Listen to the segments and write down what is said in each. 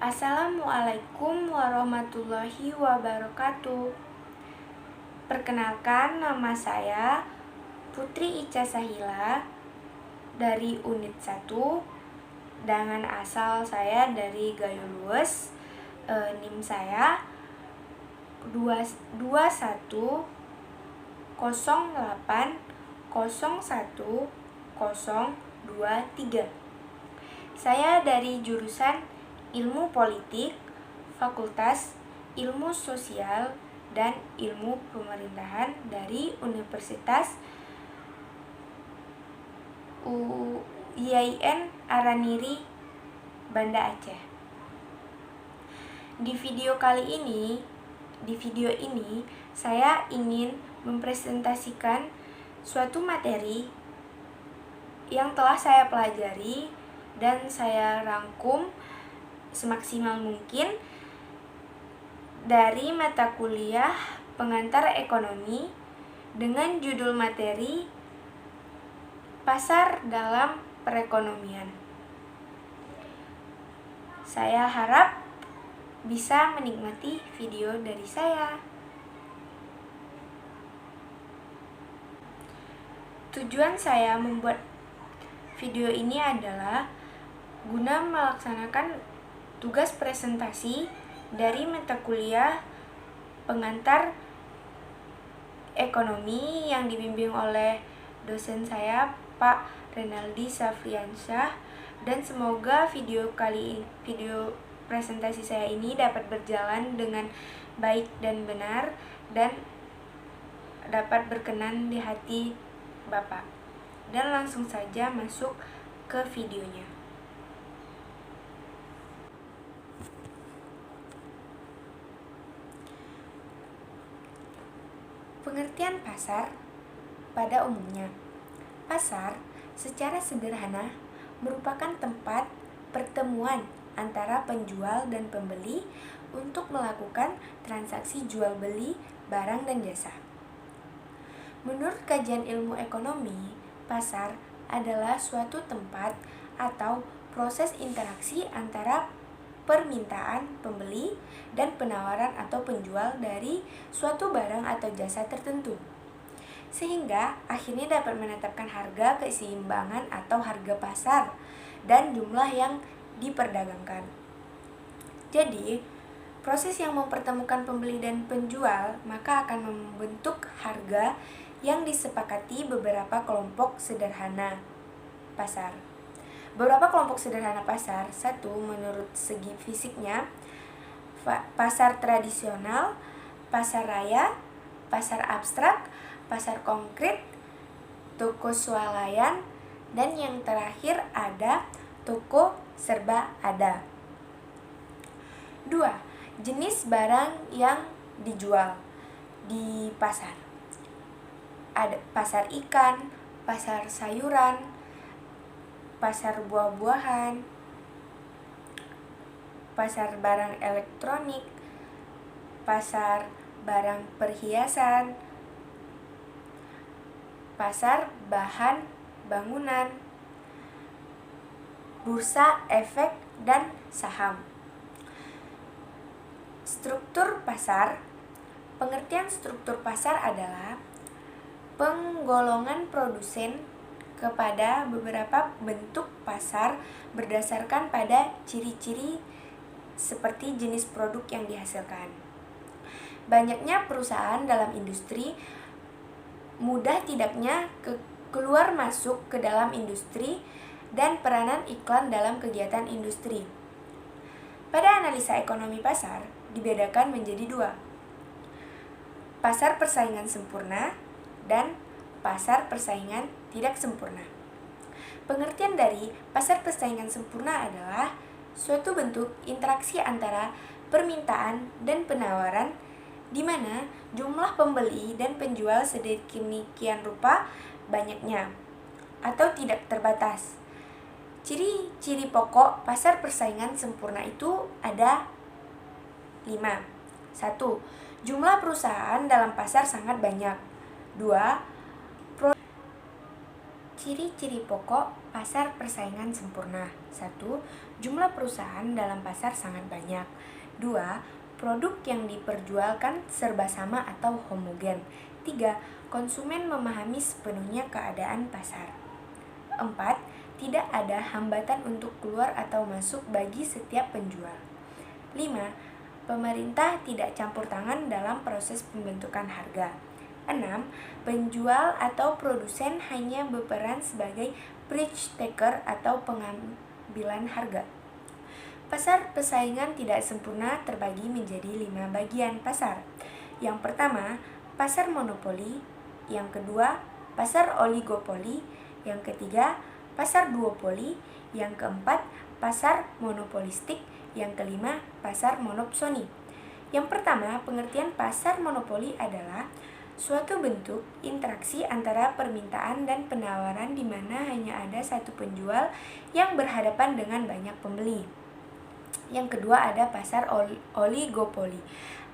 Assalamualaikum warahmatullahi wabarakatuh. Perkenalkan, nama saya Putri Ica Sahila dari Unit 1 dengan asal saya dari Gayo Luwes. NIM saya 2108010023. Saya dari jurusan Ilmu Politik, Fakultas Ilmu Sosial dan Ilmu Pemerintahan dari Universitas UIN Araniri, Banda Aceh. Di video ini saya ingin mempresentasikan suatu materi yang telah saya pelajari dan saya rangkum semaksimal mungkin dari mata kuliah pengantar ekonomi dengan judul materi Pasar dalam Perekonomian. Saya harap bisa menikmati video dari saya. Tujuan saya membuat video ini adalah guna melaksanakan tugas presentasi dari mata kuliah pengantar ekonomi yang dibimbing oleh dosen saya, Pak Renaldi Safriansyah, dan semoga video presentasi saya ini dapat berjalan dengan baik dan benar dan dapat berkenan di hati Bapak. Dan langsung saja masuk ke videonya. Pengertian pasar pada umumnya. Pasar secara sederhana merupakan tempat pertemuan antara penjual dan pembeli untuk melakukan transaksi jual beli barang dan jasa. Menurut kajian ilmu ekonomi, pasar adalah suatu tempat atau proses interaksi antara permintaan pembeli dan penawaran atau penjual dari suatu barang atau jasa tertentu, sehingga akhirnya dapat menetapkan harga keseimbangan atau harga pasar dan jumlah yang diperdagangkan. Jadi, proses yang mempertemukan pembeli dan penjual maka akan membentuk harga yang disepakati beberapa kelompok sederhana pasar. Beberapa kelompok sederhana pasar. 1. Menurut segi fisiknya, pasar tradisional, pasar raya, pasar abstrak, pasar konkret, toko swalayan, dan yang terakhir ada toko serba ada. 2. Jenis barang yang dijual di pasar. Ada pasar ikan, pasar sayuran, pasar buah-buahan, pasar barang elektronik, pasar barang perhiasan, pasar bahan bangunan, bursa efek, dan saham. Struktur pasar. Pengertian struktur pasar adalah penggolongan produsen kepada beberapa bentuk pasar berdasarkan pada ciri-ciri seperti jenis produk yang dihasilkan. Banyaknya perusahaan dalam industri, mudah tidaknya keluar masuk ke dalam industri, dan peranan iklan dalam kegiatan industri. Pada analisa ekonomi pasar dibedakan menjadi 2. Pasar persaingan sempurna dan pasar persaingan tidak sempurna. Pengertian dari pasar persaingan sempurna adalah suatu bentuk interaksi antara permintaan dan penawaran di mana jumlah pembeli dan penjual sedemikian rupa banyaknya atau tidak terbatas. Ciri-ciri pokok pasar persaingan sempurna itu ada 5. 1. Jumlah perusahaan dalam pasar sangat banyak. 2. Ciri-ciri pokok pasar persaingan sempurna. 1. Jumlah perusahaan dalam pasar sangat banyak. 2. Produk yang diperjualkan serba sama atau homogen. 3. Konsumen memahami sepenuhnya keadaan pasar. 4. Tidak ada hambatan untuk keluar atau masuk bagi setiap penjual. 5. Pemerintah tidak campur tangan dalam proses pembentukan harga. 6. Penjual atau produsen hanya berperan sebagai price taker atau pengambilan harga. Pasar persaingan tidak sempurna terbagi menjadi 5 bagian pasar. Yang pertama, pasar monopoli. Yang kedua, pasar oligopoli. Yang ketiga, pasar duopoli. Yang keempat, pasar monopolistik. Yang kelima, pasar monopsoni. Yang pertama, pengertian pasar monopoli adalah suatu bentuk interaksi antara permintaan dan penawaran di mana hanya ada satu penjual yang berhadapan dengan banyak pembeli. Yang kedua, ada pasar oligopoli.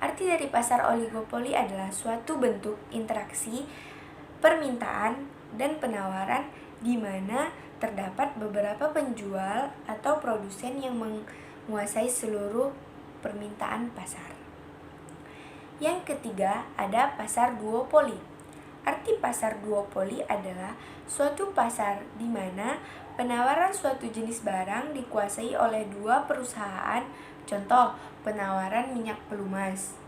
Arti dari pasar oligopoli adalah suatu bentuk interaksi permintaan dan penawaran di mana terdapat beberapa penjual atau produsen yang menguasai seluruh permintaan pasar. Yang ketiga, ada pasar duopoli. Arti pasar duopoli adalah suatu pasar di mana penawaran suatu jenis barang dikuasai oleh dua perusahaan. Contoh, penawaran minyak pelumas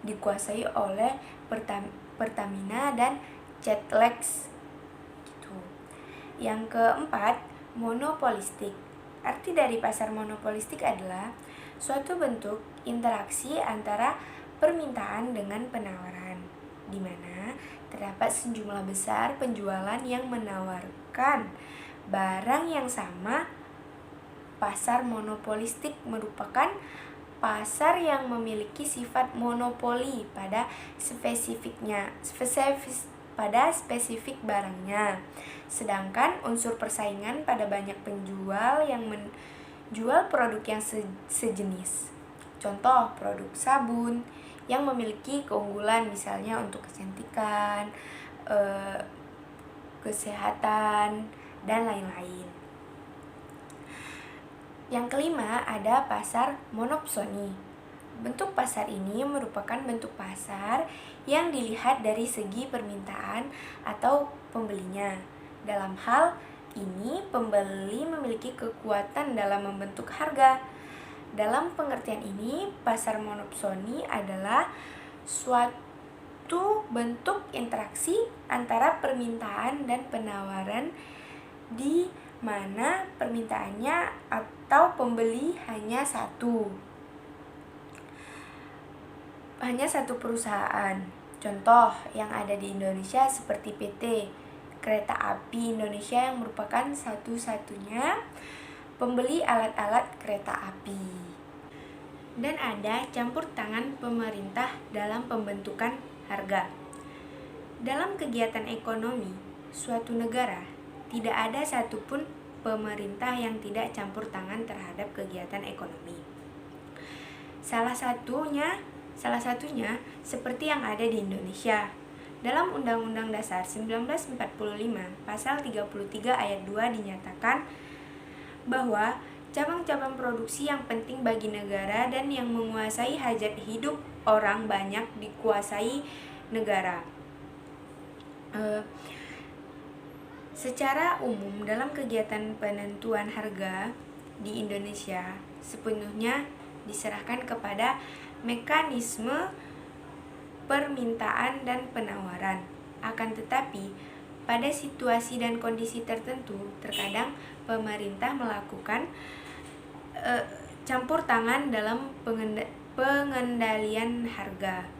dikuasai oleh Pertamina dan Cetlex. Gitu. Yang keempat, monopolistik. Arti dari pasar monopolistik adalah suatu bentuk interaksi antara permintaan dengan penawaran, di mana terdapat sejumlah besar penjualan yang menawarkan barang yang sama. Pasar monopolistik merupakan pasar yang memiliki sifat monopoli pada spesifik barangnya, sedangkan unsur persaingan pada banyak penjual yang menjual produk yang sejenis. Contoh, produk sabun yang memiliki keunggulan misalnya untuk kecantikan, kesehatan, dan lain-lain. Yang kelima, ada pasar monopsoni. Bentuk pasar ini merupakan bentuk pasar yang dilihat dari segi permintaan atau pembelinya. Dalam hal ini, pembeli memiliki kekuatan dalam membentuk harga. Dalam pengertian ini, pasar monopsoni adalah suatu bentuk interaksi antara permintaan dan penawaran di mana permintaannya atau pembeli hanya satu perusahaan. Contoh yang ada di Indonesia seperti PT Kereta Api Indonesia yang merupakan satu-satunya pembeli alat-alat kereta api. Dan ada campur tangan pemerintah dalam pembentukan harga. Dalam kegiatan ekonomi suatu negara, tidak ada satupun pemerintah yang tidak campur tangan terhadap kegiatan ekonomi. Salah satunya seperti yang ada di Indonesia. Dalam Undang-Undang Dasar 1945, Pasal 33 Ayat 2 dinyatakan bahwa cabang-cabang produksi yang penting bagi negara dan yang menguasai hajat hidup orang banyak dikuasai negara. Secara umum dalam kegiatan penentuan harga di Indonesia sepenuhnya diserahkan kepada mekanisme permintaan dan penawaran. Akan tetapi, pada situasi dan kondisi tertentu, terkadang pemerintah melakukan campur tangan dalam pengendalian harga.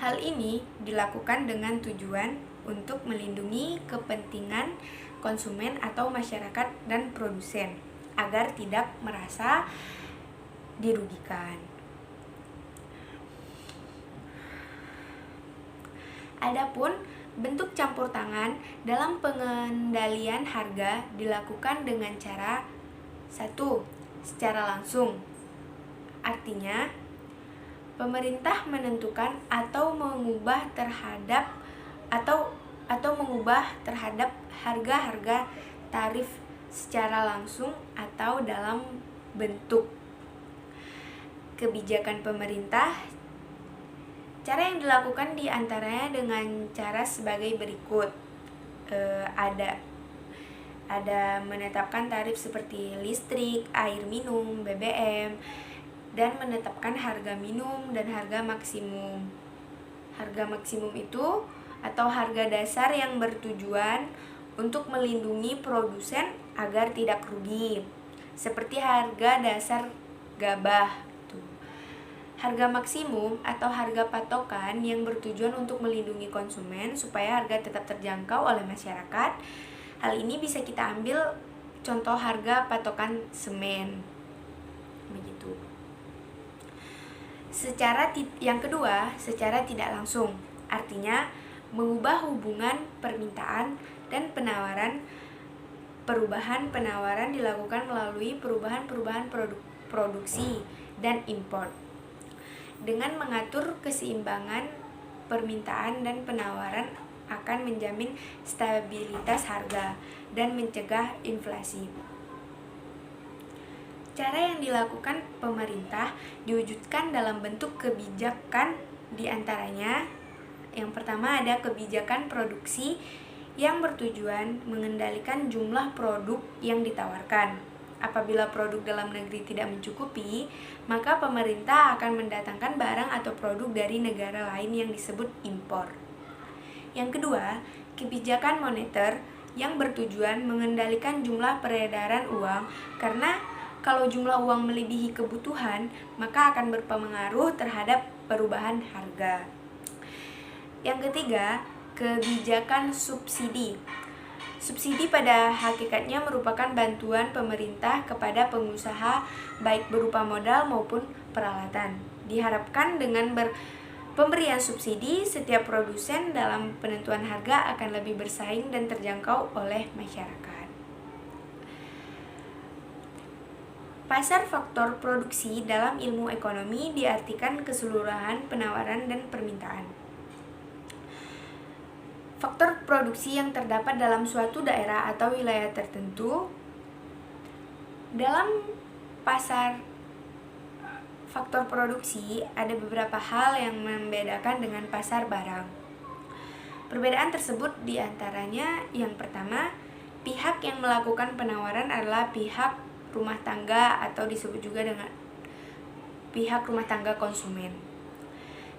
Hal ini dilakukan dengan tujuan untuk melindungi kepentingan konsumen atau masyarakat dan produsen agar tidak merasa dirugikan. Adapun bentuk campur tangan dalam pengendalian harga dilakukan dengan cara 1. Secara langsung. Artinya, pemerintah menentukan atau mengubah terhadap harga-harga tarif secara langsung atau dalam bentuk kebijakan pemerintah. Cara yang dilakukan diantaranya dengan cara sebagai berikut. Ada menetapkan tarif seperti listrik, air minum, BBM, dan menetapkan harga minimum dan harga maksimum. Harga maksimum itu atau harga dasar yang bertujuan untuk melindungi produsen agar tidak rugi, seperti harga dasar gabah. Harga maksimum atau harga patokan yang bertujuan untuk melindungi konsumen supaya harga tetap terjangkau oleh masyarakat. Hal ini bisa kita ambil contoh harga patokan semen. Begitu. Yang kedua, secara tidak langsung. Artinya mengubah hubungan permintaan dan penawaran. Perubahan penawaran dilakukan melalui perubahan produksi dan import. Dengan mengatur keseimbangan permintaan dan penawaran akan menjamin stabilitas harga dan mencegah inflasi. Cara yang dilakukan pemerintah diwujudkan dalam bentuk kebijakan, diantaranya yang pertama ada kebijakan produksi yang bertujuan mengendalikan jumlah produk yang ditawarkan. Apabila produk dalam negeri tidak mencukupi, maka pemerintah akan mendatangkan barang atau produk dari negara lain yang disebut impor. Yang kedua, kebijakan moneter yang bertujuan mengendalikan jumlah peredaran uang, karena kalau jumlah uang melebihi kebutuhan, maka akan berpengaruh terhadap perubahan harga. Yang ketiga, kebijakan subsidi. Subsidi pada hakikatnya merupakan bantuan pemerintah kepada pengusaha baik berupa modal maupun peralatan. Diharapkan dengan pemberian subsidi, setiap produsen dalam penentuan harga akan lebih bersaing dan terjangkau oleh masyarakat. Pasar faktor produksi dalam ilmu ekonomi diartikan keseluruhan penawaran dan permintaan. Faktor produksi yang terdapat dalam suatu daerah atau wilayah tertentu. Dalam pasar faktor produksi ada beberapa hal yang membedakan dengan pasar barang. Perbedaan tersebut diantaranya yang pertama, pihak yang melakukan penawaran adalah pihak rumah tangga atau disebut juga dengan pihak rumah tangga konsumen.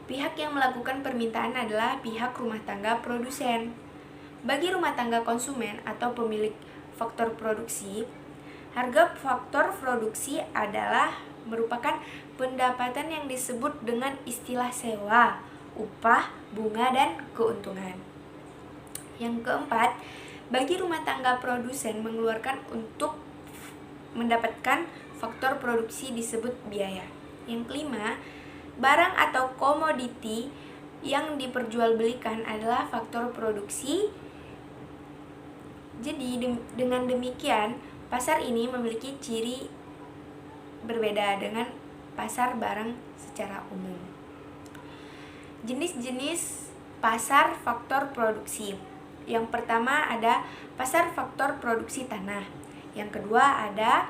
Pihak yang melakukan permintaan adalah pihak rumah tangga produsen. Bagi rumah tangga konsumen atau pemilik faktor produksi, harga faktor produksi adalah merupakan pendapatan yang disebut dengan istilah sewa, upah, bunga, dan keuntungan. Yang keempat, bagi rumah tangga produsen mengeluarkan untuk mendapatkan faktor produksi disebut biaya. Yang kelima, barang atau komoditi yang diperjualbelikan adalah faktor produksi. Jadi dengan demikian, pasar ini memiliki ciri berbeda dengan pasar barang secara umum. Jenis-jenis pasar faktor produksi. Yang pertama ada pasar faktor produksi tanah. Yang kedua ada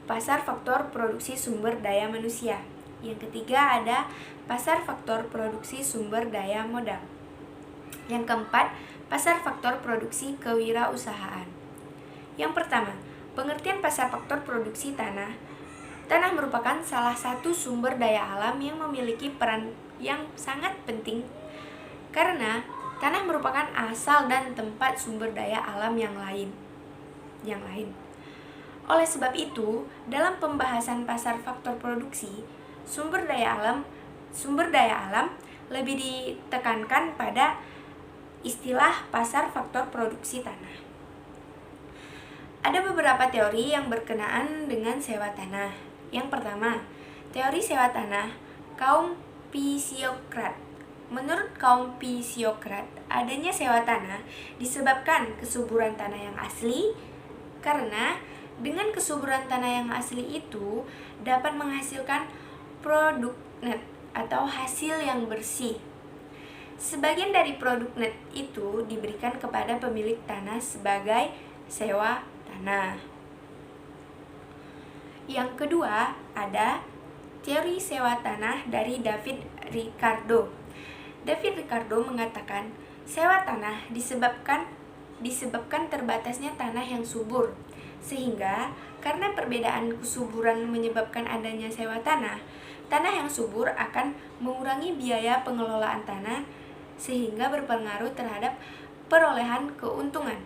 pasar faktor produksi sumber daya manusia. Yang ketiga ada pasar faktor produksi sumber daya modal. Yang keempat, pasar faktor produksi kewirausahaan. Yang pertama, pengertian pasar faktor produksi tanah. Tanah merupakan salah satu sumber daya alam yang memiliki peran yang sangat penting karena tanah merupakan asal dan tempat sumber daya alam yang lain. Oleh sebab itu, dalam pembahasan pasar faktor produksi, sumber daya alam lebih ditekankan pada istilah pasar faktor produksi tanah. Ada beberapa teori yang berkenaan dengan sewa tanah. Yang pertama, teori sewa tanah kaum Pisiokrat. Menurut kaum Pisiokrat, adanya sewa tanah disebabkan kesuburan tanah yang asli, karena dengan kesuburan tanah yang asli itu dapat menghasilkan produk net atau hasil yang bersih. Sebagian dari produk net itu diberikan kepada pemilik tanah sebagai sewa tanah. tanah. Yang kedua ada teori sewa tanah dari David Ricardo. David Ricardo mengatakan sewa tanah disebabkan terbatasnya tanah yang subur, sehingga karena perbedaan kesuburan menyebabkan adanya sewa tanah, tanah yang subur akan mengurangi biaya pengelolaan tanah sehingga berpengaruh terhadap perolehan keuntungan.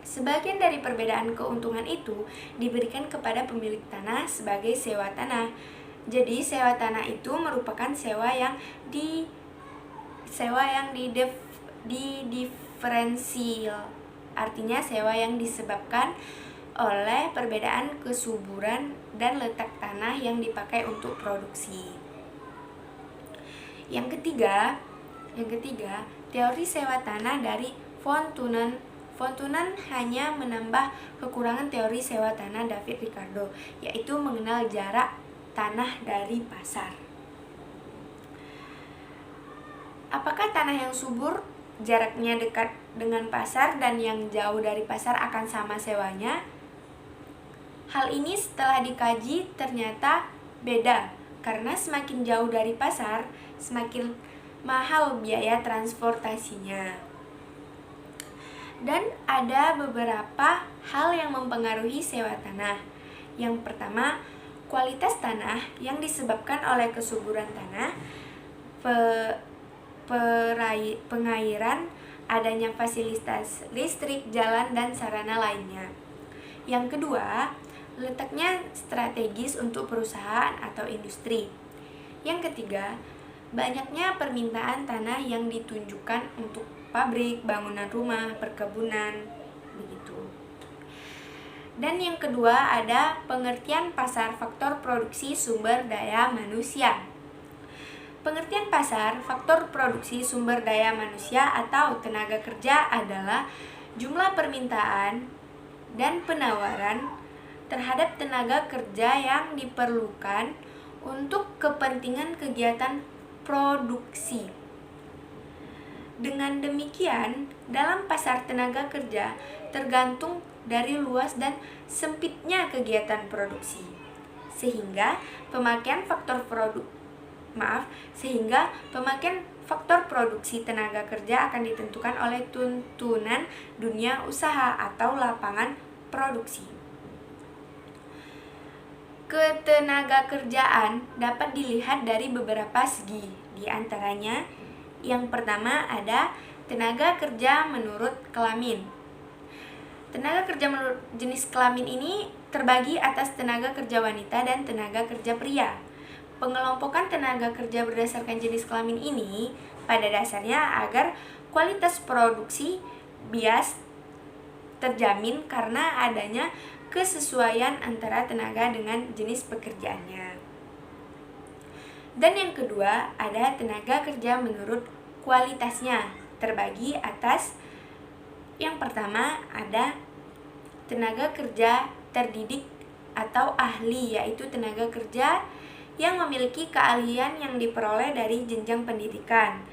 Sebagian dari perbedaan keuntungan itu diberikan kepada pemilik tanah sebagai sewa tanah. Jadi sewa tanah itu merupakan sewa yang diferensial. Artinya sewa yang disebabkan oleh perbedaan kesuburan dan letak tanah yang dipakai untuk produksi. Yang ketiga, teori sewa tanah dari von Thunen. Von Thunen hanya menambah kekurangan teori sewa tanah David Ricardo, yaitu mengenal jarak tanah dari pasar. Apakah tanah yang subur jaraknya dekat dengan pasar dan yang jauh dari pasar akan sama sewanya? Hal ini setelah dikaji ternyata beda, karena semakin jauh dari pasar, semakin mahal biaya transportasinya. Dan ada beberapa hal yang mempengaruhi sewa tanah. Yang pertama, kualitas tanah yang disebabkan oleh kesuburan tanah, pengairan, adanya fasilitas listrik, jalan, dan sarana lainnya. Yang kedua, letaknya strategis untuk perusahaan atau industri. Yang ketiga, banyaknya permintaan tanah yang ditunjukkan untuk pabrik, bangunan rumah, perkebunan, begitu. Dan yang kedua ada pengertian pasar faktor produksi sumber daya manusia. Pengertian pasar faktor produksi sumber daya manusia atau tenaga kerja adalah jumlah permintaan dan penawaran terhadap tenaga kerja yang diperlukan untuk kepentingan kegiatan produksi. Dengan demikian, dalam pasar tenaga kerja tergantung dari luas dan sempitnya kegiatan produksi, sehingga pemakaian faktor produksi tenaga kerja akan ditentukan oleh tuntunan dunia usaha atau lapangan produksi. Ketenaga kerjaan dapat dilihat dari beberapa segi, di antaranya yang pertama ada tenaga kerja menurut kelamin. Tenaga kerja menurut jenis kelamin ini terbagi atas tenaga kerja wanita dan tenaga kerja pria. Pengelompokan tenaga kerja berdasarkan jenis kelamin ini pada dasarnya agar kualitas produksi bias terjamin karena adanya kesesuaian antara tenaga dengan jenis pekerjaannya. Dan yang kedua, ada tenaga kerja menurut kualitasnya, terbagi atas yang pertama ada tenaga kerja terdidik atau ahli, yaitu tenaga kerja yang memiliki keahlian yang diperoleh dari jenjang pendidikan.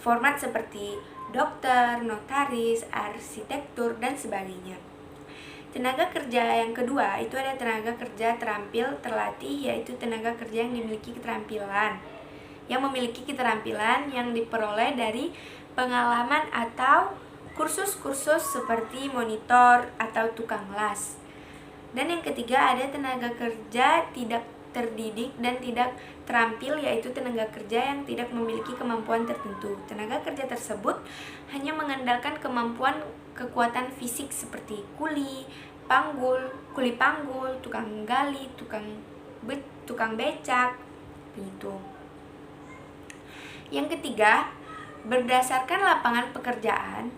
Format seperti dokter, notaris, arsitektur, dan sebagainya. Tenaga kerja yang kedua itu ada tenaga kerja terampil terlatih, yaitu tenaga kerja yang memiliki keterampilan yang diperoleh dari pengalaman atau kursus-kursus seperti monitor atau tukang las. Dan yang ketiga ada tenaga kerja tidak terdidik dan tidak terampil, yaitu tenaga kerja yang tidak memiliki kemampuan tertentu. Tenaga kerja tersebut hanya mengandalkan kemampuan kekuatan fisik seperti kuli panggul, tukang gali, tukang becak, begitu. Yang ketiga, berdasarkan lapangan pekerjaan,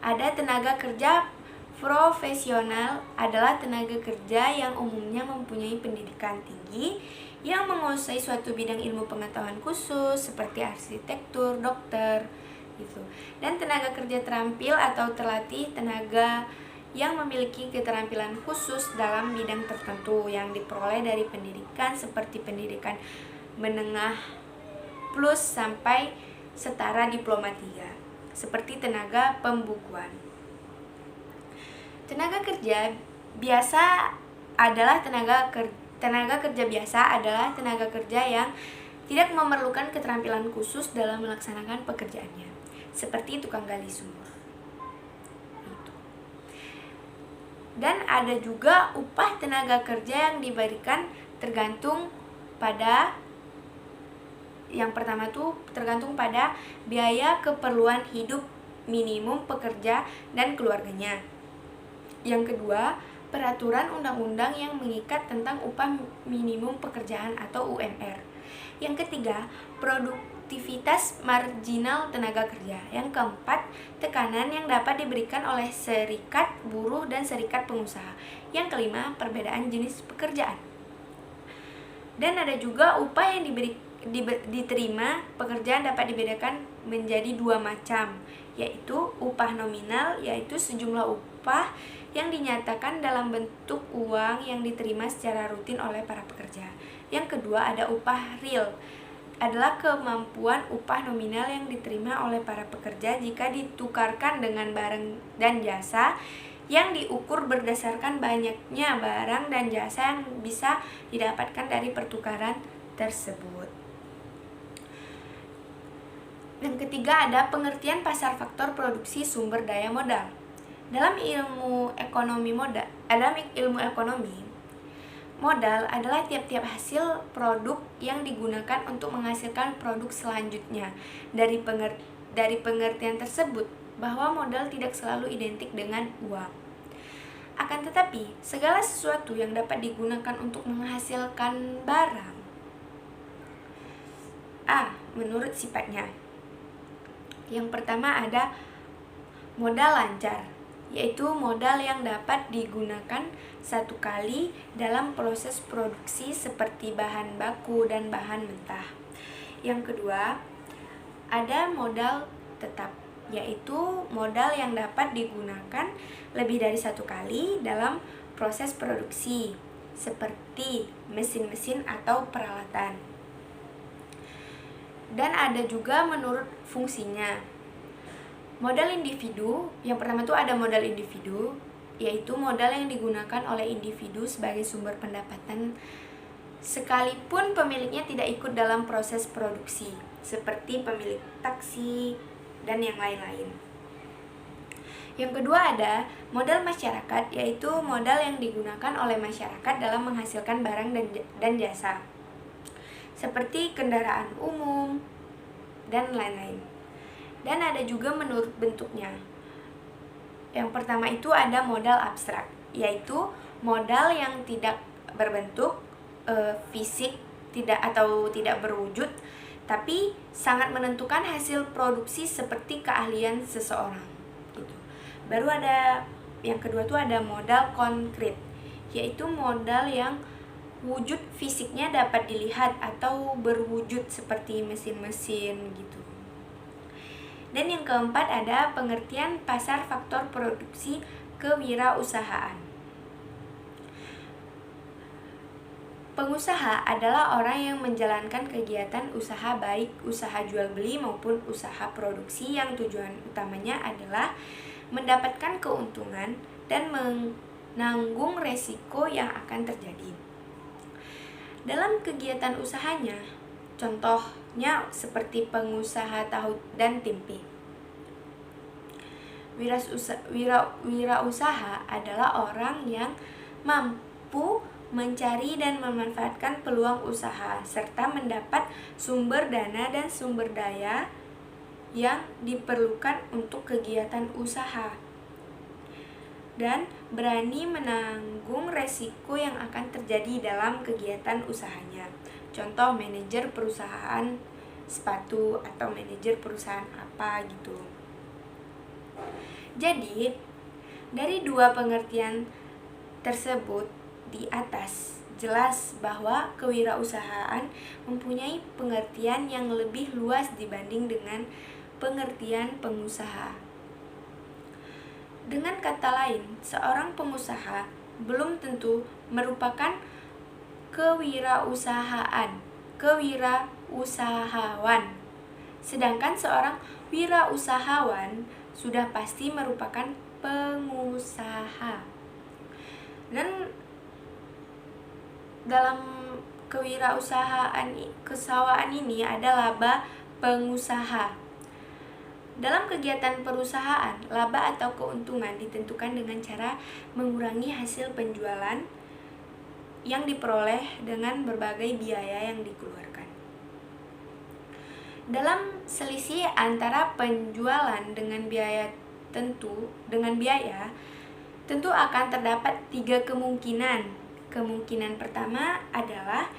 ada tenaga kerja profesional adalah tenaga kerja yang umumnya mempunyai pendidikan tinggi yang menguasai suatu bidang ilmu pengetahuan khusus seperti arsitektur, dokter, gitu. Dan tenaga kerja terampil atau terlatih tenaga yang memiliki keterampilan khusus dalam bidang tertentu yang diperoleh dari pendidikan seperti pendidikan menengah plus sampai setara diploma 3, seperti tenaga pembukuan. Tenaga kerja biasa adalah tenaga kerja biasa adalah tenaga kerja yang tidak memerlukan keterampilan khusus dalam melaksanakan pekerjaannya, seperti tukang gali sumur. Dan ada juga upah tenaga kerja yang diberikan tergantung pada yang pertama tuh tergantung pada biaya keperluan hidup minimum pekerja dan keluarganya. Yang kedua, peraturan undang-undang yang mengikat tentang upah minimum pekerjaan atau UMR. Yang ketiga, produktivitas marginal tenaga kerja. Yang keempat, tekanan yang dapat diberikan oleh serikat buruh dan serikat pengusaha. Yang kelima, perbedaan jenis pekerjaan. Dan ada juga upah yang diterima pekerjaan dapat dibedakan menjadi dua macam, yaitu upah nominal, yaitu sejumlah upah yang dinyatakan dalam bentuk uang yang diterima secara rutin oleh para pekerja. Yang kedua ada upah real, adalah kemampuan upah nominal yang diterima oleh para pekerja jika ditukarkan dengan barang dan jasa yang diukur berdasarkan banyaknya barang dan jasa yang bisa didapatkan dari pertukaran tersebut. Yang ketiga ada pengertian pasar faktor produksi sumber daya modal. Dalam ilmu ekonomi, modal adalah tiap-tiap hasil produk yang digunakan untuk menghasilkan produk selanjutnya. Dari pengertian tersebut bahwa modal tidak selalu identik dengan uang. Akan tetapi, segala sesuatu yang dapat digunakan untuk menghasilkan barang menurut sifatnya. Yang pertama ada modal lancar, yaitu modal yang dapat digunakan satu kali dalam proses produksi seperti bahan baku dan bahan mentah. Yang kedua, ada modal tetap, yaitu modal yang dapat digunakan lebih dari satu kali dalam proses produksi seperti mesin-mesin atau peralatan. Dan ada juga menurut fungsinya. Modal individu, yang pertama itu ada modal individu, yaitu modal yang digunakan oleh individu sebagai sumber pendapatan sekalipun pemiliknya tidak ikut dalam proses produksi, seperti pemilik taksi dan yang lain-lain. Yang kedua ada modal masyarakat, yaitu modal yang digunakan oleh masyarakat dalam menghasilkan barang dan jasa, seperti kendaraan umum dan lain-lain. Dan ada juga menurut bentuknya. Yang pertama itu ada modal abstrak, yaitu modal yang tidak berbentuk fisik, tidak berwujud, tapi sangat menentukan hasil produksi seperti keahlian seseorang. Gitu. Baru ada yang kedua itu ada modal konkret, yaitu modal yang wujud fisiknya dapat dilihat atau berwujud seperti mesin-mesin gitu. Dan yang keempat ada pengertian pasar faktor produksi kewirausahaan. Pengusaha adalah orang yang menjalankan kegiatan usaha, baik usaha jual beli maupun usaha produksi yang tujuan utamanya adalah mendapatkan keuntungan dan menanggung resiko yang akan terjadi dalam kegiatan usahanya. Contohnya seperti pengusaha tahu dan tempe. Wirausaha adalah orang yang mampu mencari dan memanfaatkan peluang usaha serta mendapat sumber dana dan sumber daya yang diperlukan untuk kegiatan usaha dan berani menanggung resiko yang akan terjadi dalam kegiatan usahanya. Contoh manajer perusahaan sepatu atau manajer perusahaan apa gitu. Jadi, dari dua pengertian tersebut di atas, jelas bahwa kewirausahaan mempunyai pengertian yang lebih luas dibanding dengan pengertian pengusaha. Dengan kata lain, seorang pengusaha belum tentu merupakan kewirausahawan. Sedangkan seorang wirausahawan sudah pasti merupakan pengusaha. Dan dalam kesawaan ini ada laba pengusaha. Dalam kegiatan perusahaan, laba atau keuntungan ditentukan dengan cara mengurangi hasil penjualan yang diperoleh dengan berbagai biaya yang dikeluarkan. Dalam selisih antara penjualan dengan biaya tentu akan terdapat 3 kemungkinan. Kemungkinan pertama adalah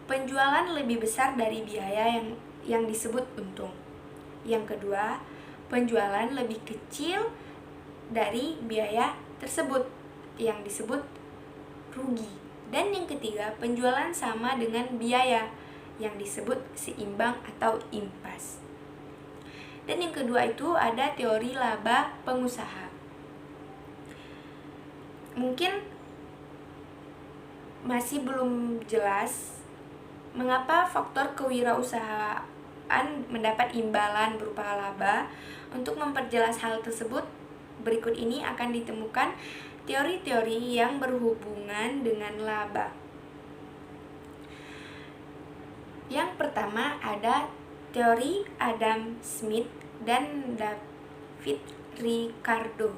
penjualan lebih besar dari biaya yang disebut untung. Yang kedua, penjualan lebih kecil dari biaya tersebut yang disebut rugi. Dan yang ketiga, penjualan sama dengan biaya yang disebut seimbang atau impas. Dan yang kedua itu ada teori laba pengusaha. Mungkin masih belum jelas mengapa faktor kewirausahaan mendapat imbalan berupa laba. Untuk memperjelas hal tersebut, berikut ini akan ditemukan teori-teori yang berhubungan dengan laba. Yang pertama ada teori Adam Smith dan David Ricardo.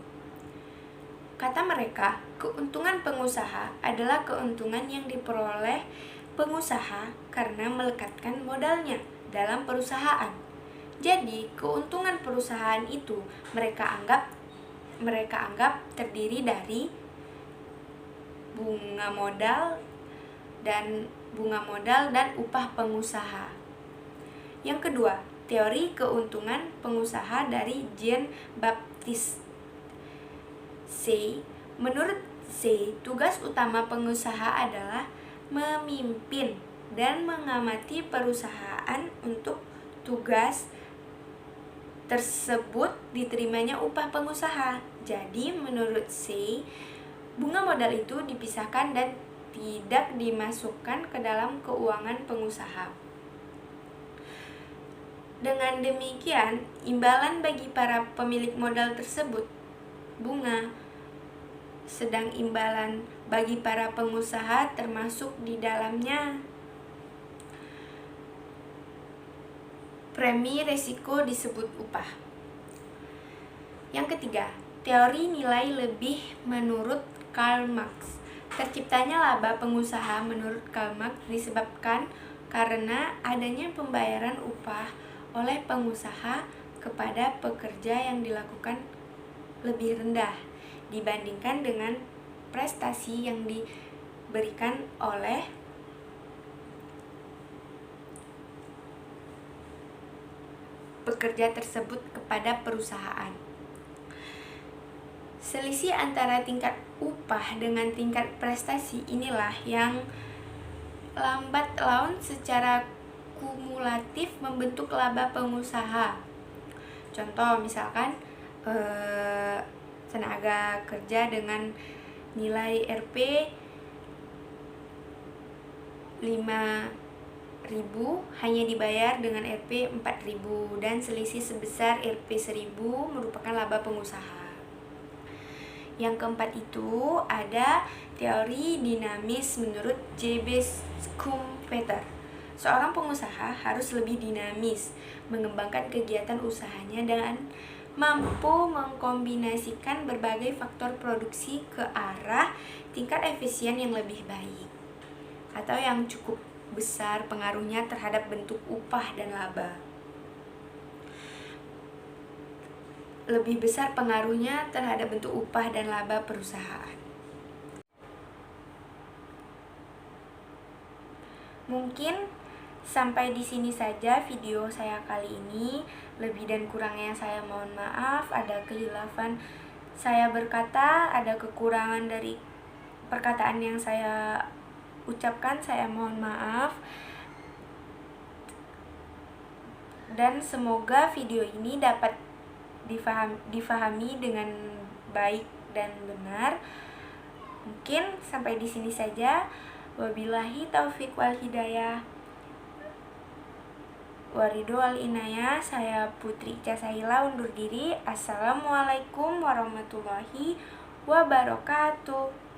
Kata mereka, keuntungan pengusaha adalah keuntungan yang diperoleh pengusaha karena melekatkan modalnya dalam perusahaan. Jadi, keuntungan perusahaan itu mereka anggap terdiri dari bunga modal dan upah pengusaha. Yang kedua, teori keuntungan pengusaha dari Jean Baptiste Say. Menurut Say, tugas utama pengusaha adalah memimpin dan mengamati perusahaan. Untuk tugas tersebut diterimanya upah pengusaha. Jadi menurut Say, bunga modal itu dipisahkan dan tidak dimasukkan ke dalam keuangan pengusaha. Dengan demikian, imbalan bagi para pemilik modal tersebut bunga, sedang imbalan bagi para pengusaha termasuk di dalamnya premi resiko disebut upah. Yang ketiga, teori nilai lebih menurut Karl Marx. Terciptanya laba pengusaha menurut Karl Marx disebabkan karena adanya pembayaran upah oleh pengusaha kepada pekerja yang dilakukan lebih rendah dibandingkan dengan prestasi yang diberikan oleh pekerja tersebut kepada perusahaan. Selisih antara tingkat upah dengan tingkat prestasi inilah yang lambat laun secara kumulatif membentuk laba pengusaha. Contoh misalkan tenaga kerja dengan nilai Rp 5.000 hanya dibayar dengan Rp 4.000 dan selisih sebesar Rp 1.000 merupakan laba pengusaha. Yang keempat itu ada teori dinamis menurut J.B. Schumpeter. Seorang pengusaha harus lebih dinamis, mengembangkan kegiatan usahanya dan mampu mengkombinasikan berbagai faktor produksi ke arah tingkat efisien yang lebih baik atau yang cukup besar pengaruhnya terhadap bentuk upah dan laba. Lebih besar pengaruhnya terhadap bentuk upah dan laba perusahaan. Mungkin sampai di sini saja video saya kali ini. Lebih dan kurangnya saya mohon maaf. Ada kehilafan saya berkata, ada kekurangan dari perkataan yang saya ucapkan, saya mohon maaf. Dan semoga video ini dapat difahami dengan baik dan benar. Mungkin sampai di sini saja. Wabillahi taufik wal hidayah. Waridho wal inayah. Saya Putri Casahila undur diri. Assalamualaikum warahmatullahi wabarakatuh.